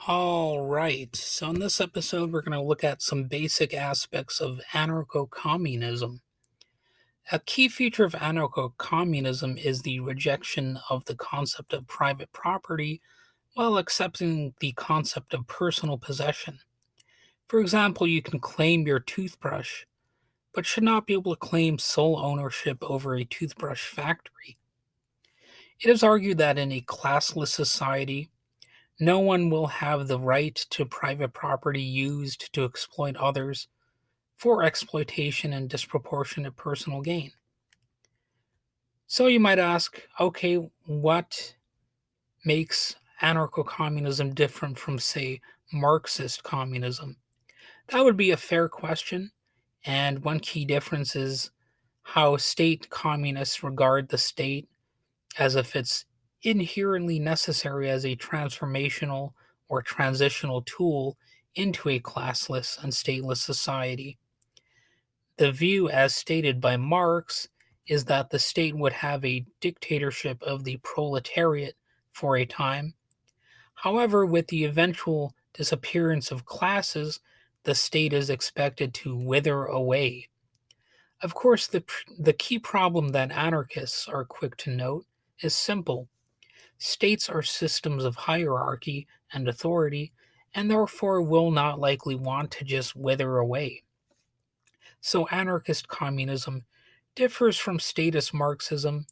All right. So, in this episode, we're going to look at some basic aspects of anarcho-communism. A key feature of anarcho-communism is the rejection of the concept of private property while accepting the concept of personal possession. For example, you can claim your toothbrush, but should not be able to claim sole ownership over a toothbrush factory. It is argued that in a classless society, no one will have the right to private property used to exploit others for exploitation and disproportionate personal gain. So you might ask, okay, what makes anarcho communism different from, say, Marxist communism? That would be a fair question. And one key difference is how state communists regard the state as if it's inherently necessary as a transformational or transitional tool into a classless and stateless society. The view, as stated by Marx, is that the state would have a dictatorship of the proletariat for a time. However, with the eventual disappearance of classes, the state is expected to wither away. Of course, the key problem that anarchists are quick to note is simple. States are systems of hierarchy and authority, and therefore will not likely want to just wither away. So, anarchist communism differs from statist Marxism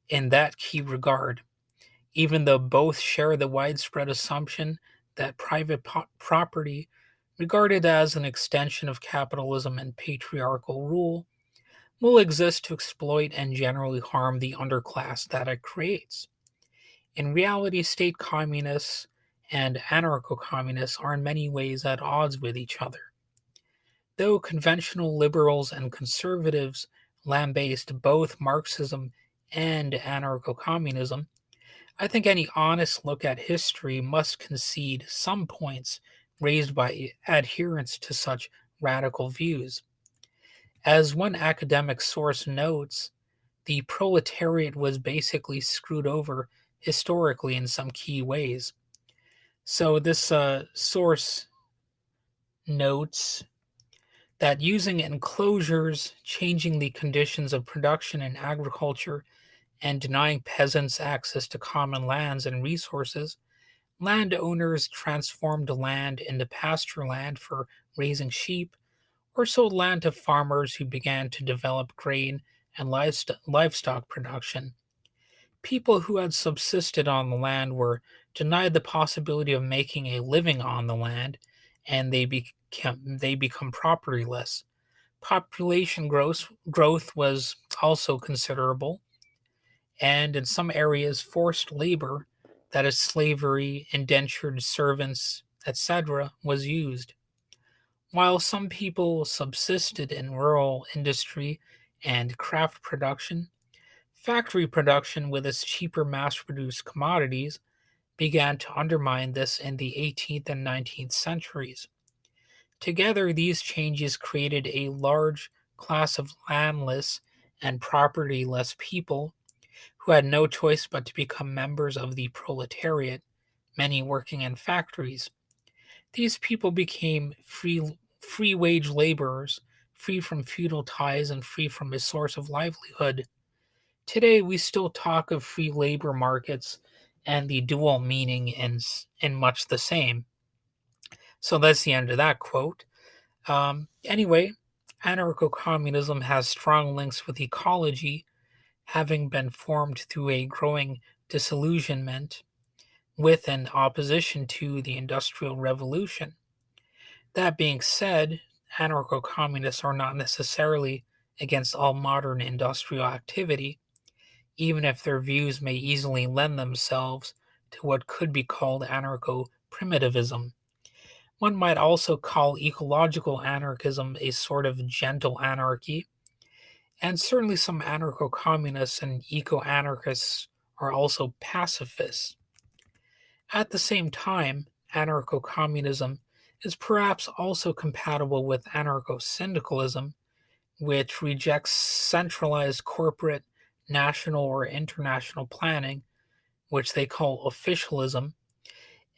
in that key regard, even though both share the widespread assumption that private property, regarded as an extension of capitalism and patriarchal rule, will exist to exploit and generally harm the underclass that it creates. In reality, state communists and anarcho communists are in many ways at odds with each other. Though conventional liberals and conservatives lambaste both Marxism and anarcho communism, I think any honest look at history must concede some points raised by adherents to such radical views. As one academic source notes, the proletariat was basically screwed over historically in some key ways. So, this source notes that using enclosures, changing the conditions of production in agriculture, and denying peasants access to common lands and resources, landowners transformed land into pasture land for raising sheep, or sold land to farmers who began to develop grain and livestock production. People who had subsisted on the land were denied the possibility of making a living on the land, and they become propertyless. Population growth was also considerable, and in some areas, forced labor, that is, slavery, indentured servants, etc., was used. While some people subsisted in rural industry and craft production, factory production, with its cheaper mass produced commodities, began to undermine this in the 18th and 19th centuries. Together, these changes created a large class of landless and propertyless people who had no choice but to become members of the proletariat, many working in factories. These people became free wage laborers, free from feudal ties and free from a source of livelihood. Today, we still talk of free labor markets and the dual meaning in much the same. So that's the end of that quote. Anyway, anarcho communism has strong links with ecology, having been formed through a growing disillusionment with and opposition to the Industrial Revolution. That being said, anarcho communists are not necessarily against all modern industrial activity, even if their views may easily lend themselves to what could be called anarcho primitivism. One might also call ecological anarchism a sort of gentle anarchy, and certainly some anarcho communists and eco anarchists are also pacifists. At the same time, anarcho communism is perhaps also compatible with anarcho syndicalism, which rejects centralized corporate, national, or international planning, which they call officialism,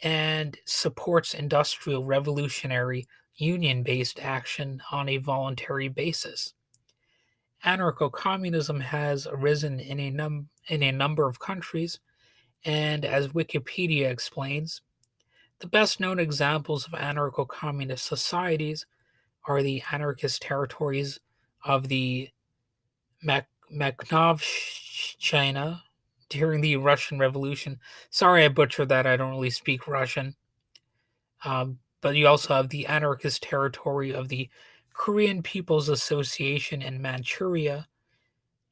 and supports industrial revolutionary union based action on a voluntary basis. Anarcho communism has arisen in a number of countries, and as Wikipedia explains, the best known examples of anarcho communist societies are the anarchist territories of the Makhnovshchina during the Russian Revolution. Sorry, I butchered that. I don't really speak Russian. But you also have the anarchist territory of the Korean People's Association in Manchuria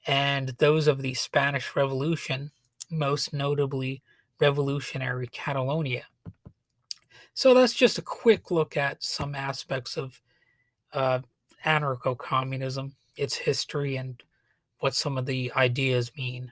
and those of the Spanish Revolution, most notably Revolutionary Catalonia. So that's just a quick look at some aspects of uh, anarcho communism, its history, and what some of the ideas mean.